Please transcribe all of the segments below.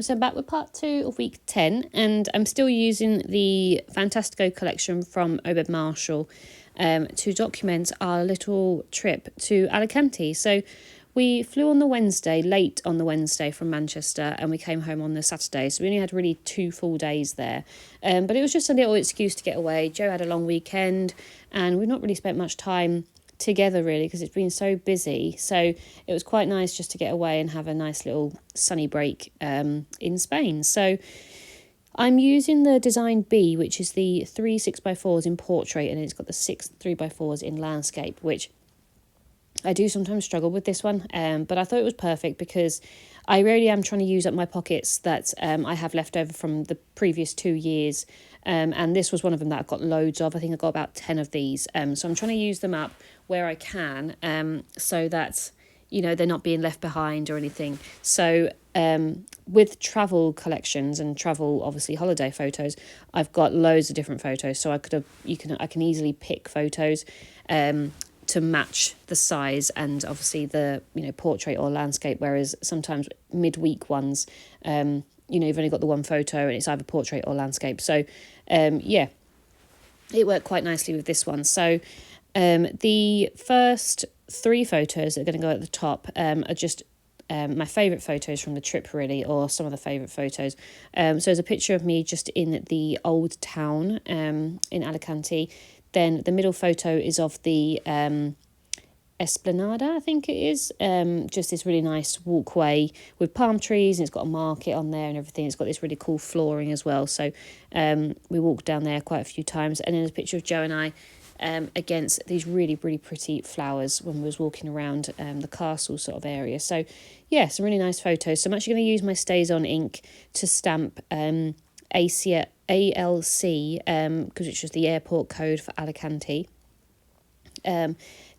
So back with part 2 of week 10, and I'm still using the Fantastico collection from Obed Marshall to document our little trip to Alicante. So we flew on the Wednesday, late on the Wednesday from Manchester, and we came home on the Saturday. So we only had really 2 full days there. But it was just a little excuse to get away. Joe had a long weekend, and we've not really spent much time together really because it's been so busy, so it was quite nice just to get away and have a nice little sunny break in Spain. So I'm using the Design B, which is the 3 6x4s in portrait, and it's got the 6 3x4s in landscape, which I do sometimes struggle with this one, but I thought it was perfect because I really am trying to use up my pockets that I have left over from the previous 2 years, and this was one of them that I've got loads of. I think I've got about 10 of these, so I'm trying to use them up where I can, so that, you know, they're not being left behind or anything. So with travel collections and travel, obviously holiday photos, I've got loads of different photos, so I can easily pick photos to match the size and obviously the, you know, portrait or landscape, whereas sometimes midweek ones, you know, you've only got the one photo and it's either portrait or landscape. So yeah, it worked quite nicely with this one. So the first 3 photos that are going to go at the top are just my favourite photos from the trip really, or some of the favourite photos. So there's a picture of me just in the old town in Alicante. Then the middle photo is of the Esplanada, I think it is, just this really nice walkway with palm trees, and it's got a market on there and everything. It's got this really cool flooring as well, so we walked down there quite a few times. And then there's a picture of Joe and I against these really pretty flowers when we was walking around the castle sort of area. So yeah, some really nice photos. So I'm actually going to use my Stays On ink to stamp ALC, because it's just the airport code for Alicante.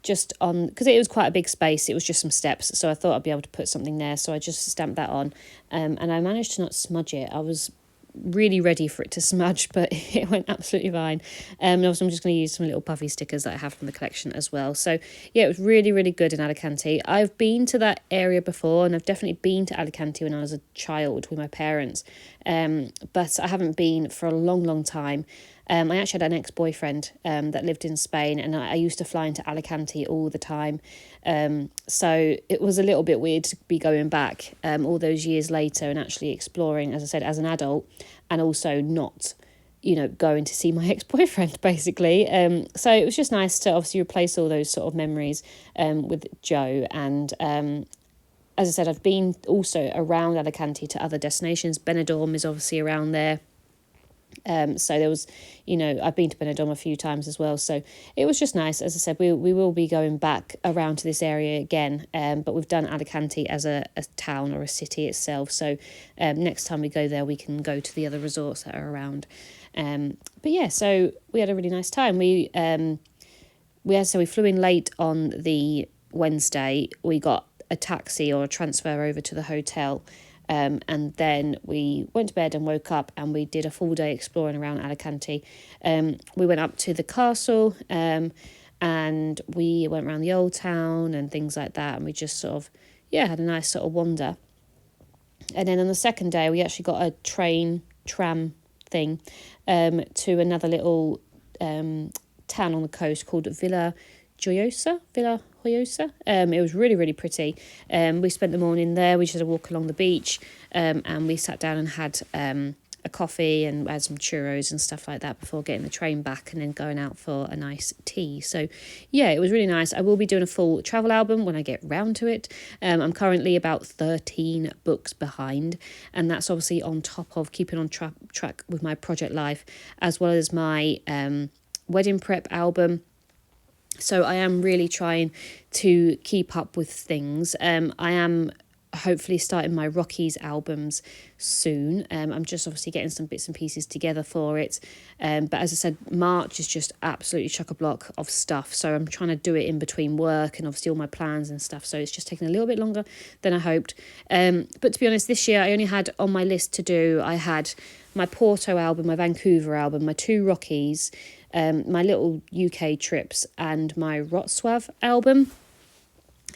Just on, because it was quite a big space, it was just some steps, so I thought I'd be able to put something there, so I just stamped that on, and I managed to not smudge it. I was really ready for it to smudge, but it went absolutely fine. And also I'm just going to use some little puffy stickers that I have from the collection as well. So yeah, it was really good in Alicante. I've been to that area before, and I've definitely been to Alicante when I was a child with my parents, but I haven't been for a long time. I actually had an ex-boyfriend that lived in Spain, and I used to fly into Alicante all the time. So it was a little bit weird to be going back all those years later and actually exploring, as I said, as an adult, and also not, you know, going to see my ex-boyfriend, basically. So it was just nice to obviously replace all those sort of memories with Joe. And as I said, I've been also around Alicante to other destinations. Benidorm is obviously around there. So there was, you know, I've been to Benidorm a few times as well, so it was just nice. As I said, we will be going back around to this area again, but we've done Alicante as a town or a city itself, so next time we go there we can go to the other resorts that are around. But yeah, so we had a really nice time. We flew in late on the Wednesday. We got a taxi or a transfer over to the hotel, and then we went to bed and woke up, and we did a full day exploring around Alicante. We went up to the castle, and we went around the old town and things like that, and we just sort of, yeah, had a nice sort of wander. And then on the second day, we actually got a tram thing to another little town on the coast called Villa Joyosa. It was really pretty. We spent the morning there. We just had a walk along the beach, and we sat down and had a coffee and had some churros and stuff like that before getting the train back and then going out for a nice tea. So yeah, it was really nice. I will be doing a full travel album when I get round to it. I'm currently about 13 books behind, and that's obviously on top of keeping on track with my project life, as well as my wedding prep album. So I am really trying to keep up with things. I am hopefully starting my Rockies albums soon. I'm just obviously getting some bits and pieces together for it. But as I said, March is just absolutely chock-a-block of stuff. So I'm trying to do it in between work and obviously all my plans and stuff. So it's just taking a little bit longer than I hoped. But to be honest, this year I only had on my list to do, I had my Porto album, my Vancouver album, my 2 Rockies, my little UK trips, and my Wrocław album.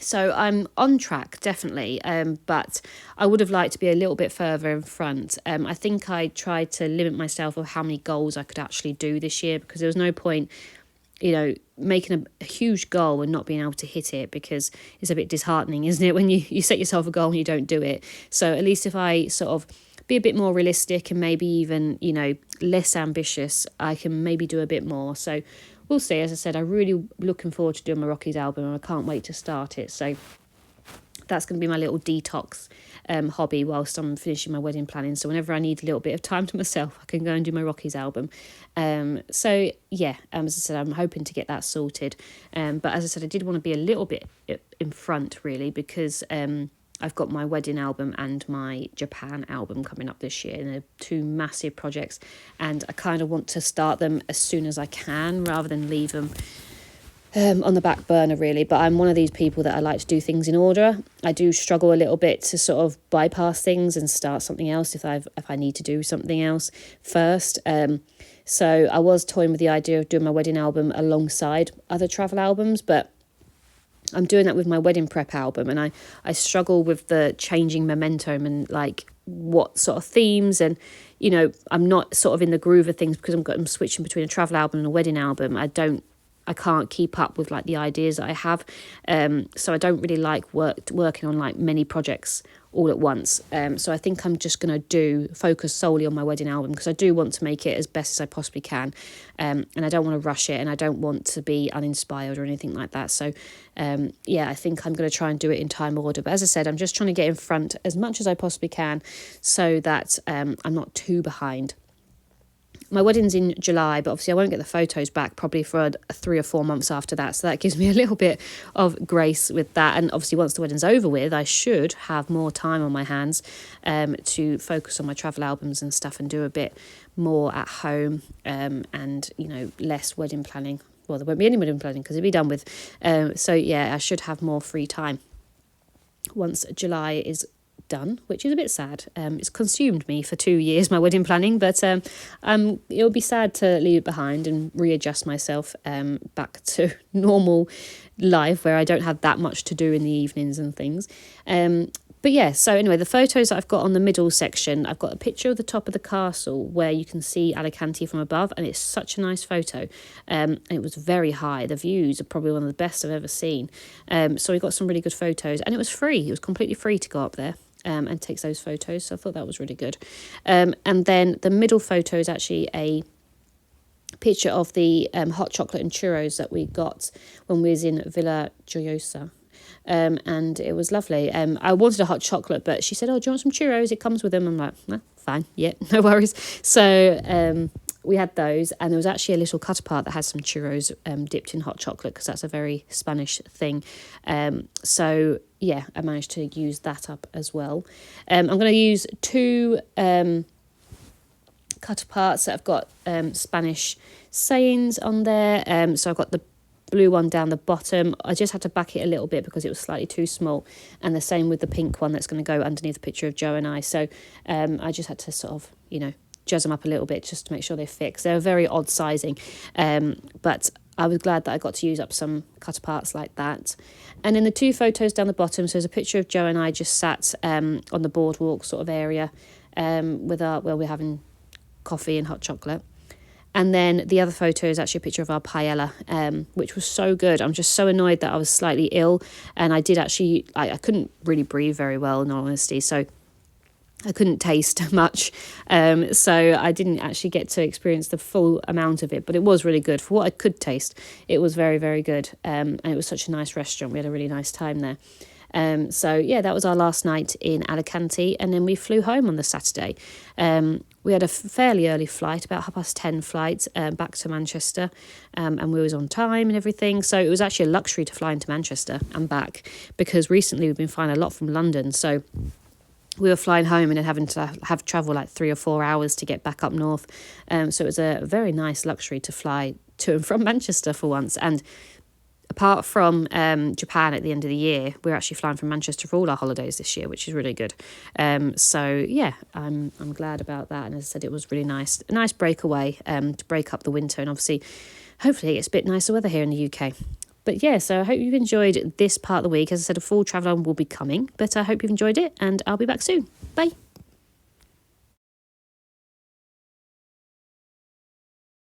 So I'm on track, definitely, but I would have liked to be a little bit further in front. I think I tried to limit myself of how many goals I could actually do this year, because there was no point, making a huge goal and not being able to hit it, because it's a bit disheartening, isn't it, when you set yourself a goal and you don't do it. So at least if I sort of be a bit more realistic and maybe even, less ambitious, I can maybe do a bit more. So we'll see. As I said, I'm really looking forward to doing my Rockies album, and I can't wait to start it. So that's going to be my little detox hobby whilst I'm finishing my wedding planning. So whenever I need a little bit of time to myself, I can go and do my Rockies album. So yeah, as I said, I'm hoping to get that sorted. But as I said, I did want to be a little bit in front, really, because I've got my wedding album and my Japan album coming up this year, and they're two massive projects, and I kind of want to start them as soon as I can rather than leave them on the back burner, really. But I'm one of these people that I like to do things in order. I do struggle a little bit to sort of bypass things and start something else if I need to do something else first. So I was toying with the idea of doing my wedding album alongside other travel albums, but I'm doing that with my wedding prep album, and I struggle with the changing momentum and like what sort of themes, and I'm not sort of in the groove of things because I'm switching between a travel album and a wedding album. I can't keep up with like the ideas that I have, so I don't really like working on like many projects all at once. So I think I'm just going to focus solely on my wedding album, because I do want to make it as best as I possibly can, and I don't want to rush it, and I don't want to be uninspired or anything like that. So I think I'm going to try and do it in time order. But as I said, I'm just trying to get in front as much as I possibly can so that I'm not too behind. My wedding's in July, but obviously I won't get the photos back probably for 3 or 4 months after that. So that gives me a little bit of grace with that. And obviously once the wedding's over with, I should have more time on my hands to focus on my travel albums and stuff and do a bit more at home and, less wedding planning. Well, there won't be any wedding planning because it'll be done with. I should have more free time once July is done, which is a bit sad. It's consumed me for 2 years, my wedding planning, but it'll be sad to leave it behind and readjust myself back to normal life where I don't have that much to do in the evenings and things. But yeah, so anyway, the photos that I've got on the middle section, I've got a picture of the top of the castle where you can see Alicante from above, and it's such a nice photo. And it was very high. The views are probably one of the best I've ever seen. So we got some really good photos, and it was free. It was completely free to go up there and take those photos. So I thought that was really good. And then the middle photo is actually a picture of the hot chocolate and churros that we got when we was in Villa Joyosa. And it was lovely. I wanted a hot chocolate, but she said, "Oh, do you want some churros? It comes with them." I'm like, "No, fine, yeah, no worries." So we had those, and there was actually a little cut apart that had some churros dipped in hot chocolate, because that's a very Spanish thing. So yeah, I managed to use that up as well. I'm going to use 2 cut aparts that have got Spanish sayings on there. So I've got the blue one down the bottom. I just had to back it a little bit because it was slightly too small, and the same with the pink one that's going to go underneath the picture of Joe and I. So I just had to sort of jazz them up a little bit just to make sure they fit. They're a very odd sizing, but I was glad that I got to use up some cut aparts like that. And then the 2 photos down the bottom, so there's a picture of Joe and I just sat on the boardwalk sort of area we're having coffee and hot chocolate. And then the other photo is actually a picture of our paella, which was so good. I'm just so annoyed that I was slightly ill, and I did actually, I couldn't really breathe very well, in all honesty, so I couldn't taste much. So I didn't actually get to experience the full amount of it, but it was really good. For what I could taste, it was very, very good. And it was such a nice restaurant. We had a really nice time there. That was our last night in Alicante, and then we flew home on the Saturday. We had a fairly early flight, about 10:30 flight, back to Manchester, and we was on time and everything. So it was actually a luxury to fly into Manchester and back, because recently we've been flying a lot from London. So we were flying home and then having to have travel like 3 or 4 hours to get back up north. So it was a very nice luxury to fly to and from Manchester for once. And apart from Japan at the end of the year, we're actually flying from Manchester for all our holidays this year, which is really good. I'm glad about that. And as I said, it was really nice. A nice breakaway to break up the winter. And obviously, hopefully it's a bit nicer weather here in the UK. But yeah, so I hope you've enjoyed this part of the week. As I said, a full travel will be coming, but I hope you've enjoyed it, and I'll be back soon. Bye.